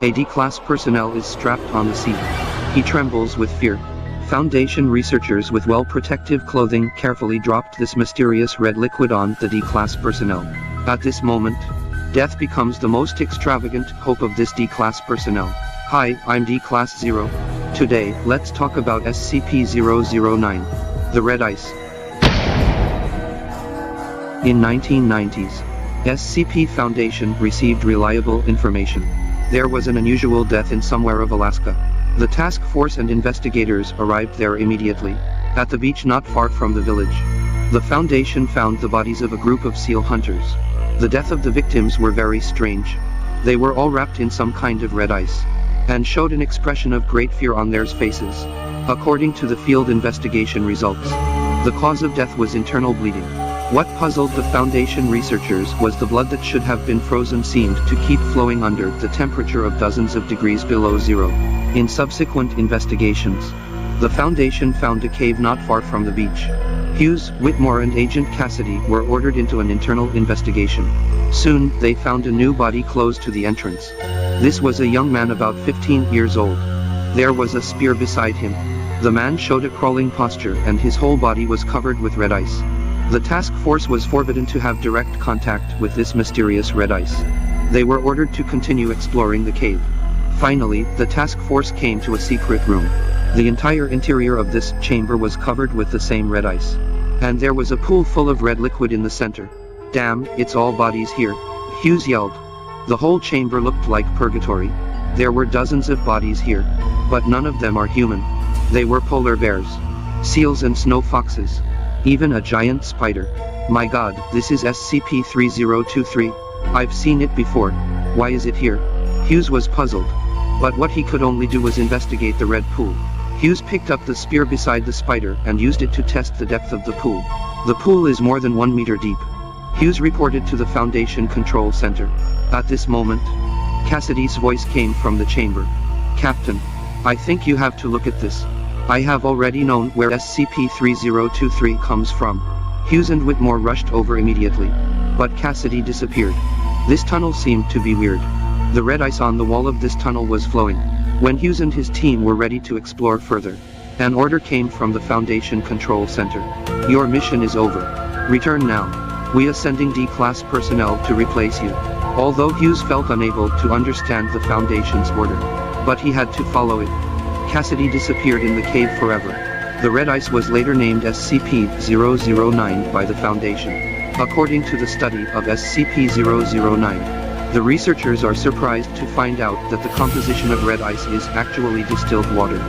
A D-class personnel is strapped on the seat. He trembles with fear. Foundation researchers with well-protective clothing carefully dropped this mysterious red liquid on the D-class personnel. At this moment, death becomes the most extravagant hope of this D-class personnel. Hi, I'm D-class 0. Today, let's talk about SCP-009, the Red Ice. In 1990s, SCP Foundation received reliable information. There was an unusual death in somewhere of Alaska. The task force and investigators arrived there immediately, at the beach not far from the village. The Foundation found the bodies of a group of seal hunters. The death of the victims were very strange. They were all wrapped in some kind of red ice, and showed an expression of great fear on their faces. According to the field investigation results, the cause of death was internal bleeding. What puzzled the Foundation researchers was the blood that should have been frozen seemed to keep flowing under the temperature of dozens of degrees below zero. In subsequent investigations, the Foundation found a cave not far from the beach. Hughes, Whitmore and Agent Cassidy were ordered into an internal investigation. Soon, they found a new body close to the entrance. This was a young man about 15 years old. There was a spear beside him. The man showed a crawling posture and his whole body was covered with red ice. The task force was forbidden to have direct contact with this mysterious red ice. They were ordered to continue exploring the cave. Finally, the task force came to a secret room. The entire interior of this chamber was covered with the same red ice. And there was a pool full of red liquid in the center. Damn, it's all bodies here, Hughes yelled. The whole chamber looked like purgatory. There were dozens of bodies here, but none of them are human. They were polar bears, seals and snow foxes. Even a giant spider. My god, this is SCP-3023. I've seen it before. Why is it here? Hughes was puzzled. But what he could only do was investigate the red pool. Hughes picked up the spear beside the spider and used it to test the depth of the pool. The pool is more than 1 meter deep. Hughes reported to the Foundation Control Center. At this moment, Cassidy's voice came from the chamber. Captain, I think you have to look at this. I have already known where SCP-3023 comes from. Hughes and Whitmore rushed over immediately. But Cassidy disappeared. This tunnel seemed to be weird. The red ice on the wall of this tunnel was flowing. When Hughes and his team were ready to explore further, an order came from the Foundation Control Center. Your mission is over. Return now. We are sending D-class personnel to replace you. Although Hughes felt unable to understand the Foundation's order, but he had to follow it. Cassidy disappeared in the cave forever. The red ice was later named SCP-009 by the Foundation. According to the study of SCP-009, the researchers are surprised to find out that the composition of red ice is actually distilled water.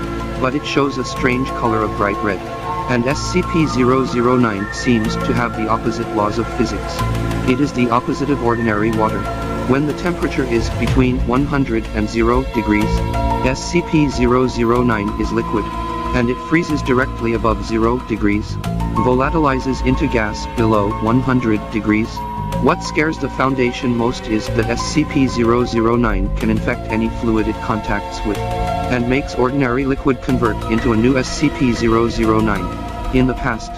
But it shows a strange color of bright red. And SCP-009 seems to have the opposite laws of physics. It is the opposite of ordinary water. When the temperature is between 100 and 0 degrees, SCP-009 is liquid, and it freezes directly above 0 degrees, volatilizes into gas below 100 degrees. What scares the Foundation most is that SCP-009 can infect any fluid it contacts with, and makes ordinary liquid convert into a new SCP-009. In the past,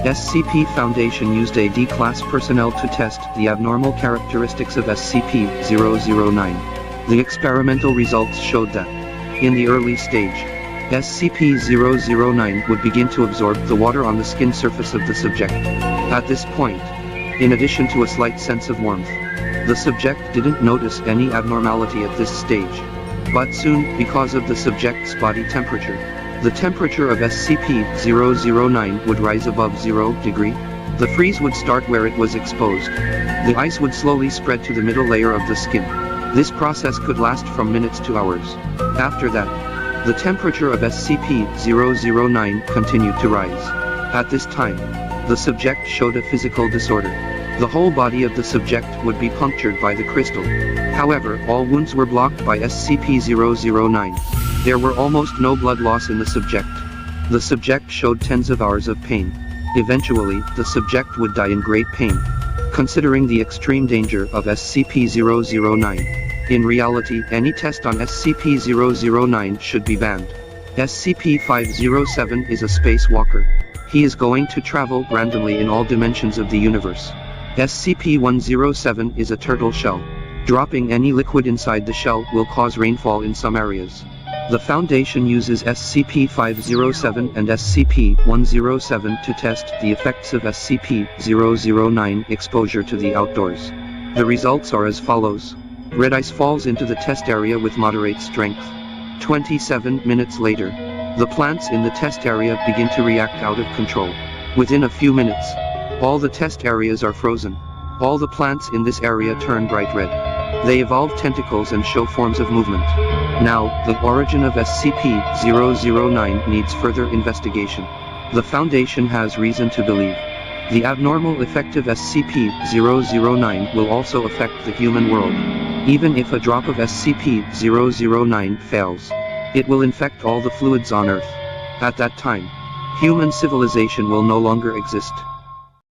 SCP Foundation used a D-class personnel to test the abnormal characteristics of SCP-009. The experimental results showed that, in the early stage, SCP-009 would begin to absorb the water on the skin surface of the subject. At this point, in addition to a slight sense of warmth, the subject didn't notice any abnormality at this stage. But soon, because of the subject's body temperature, the temperature of SCP-009 would rise above 0 degree. The freeze would start where it was exposed. The ice would slowly spread to the middle layer of the skin. This process could last from minutes to hours. After that, the temperature of SCP-009 continued to rise. At this time, the subject showed a physical disorder. The whole body of the subject would be punctured by the crystal. However, all wounds were blocked by SCP-009. There were almost no blood loss in the subject. The subject showed tens of hours of pain. Eventually, the subject would die in great pain. Considering the extreme danger of SCP-009, in reality, any test on SCP-009 should be banned. SCP-507 is a spacewalker. He is going to travel randomly in all dimensions of the universe. SCP-107 is a turtle shell. Dropping any liquid inside the shell will cause rainfall in some areas. The Foundation uses SCP-507 and SCP-107 to test the effects of SCP-009 exposure to the outdoors. The results are as follows. Red ice falls into the test area with moderate strength. 27 minutes later, the plants in the test area begin to react out of control. Within a few minutes, all the test areas are frozen. All the plants in this area turn bright red. They evolve tentacles and show forms of movement. Now, the origin of SCP-009 needs further investigation. The Foundation has reason to believe the abnormal effect of SCP-009 will also affect the human world. Even if a drop of SCP-009 fails, it will infect all the fluids on Earth. At that time, human civilization will no longer exist.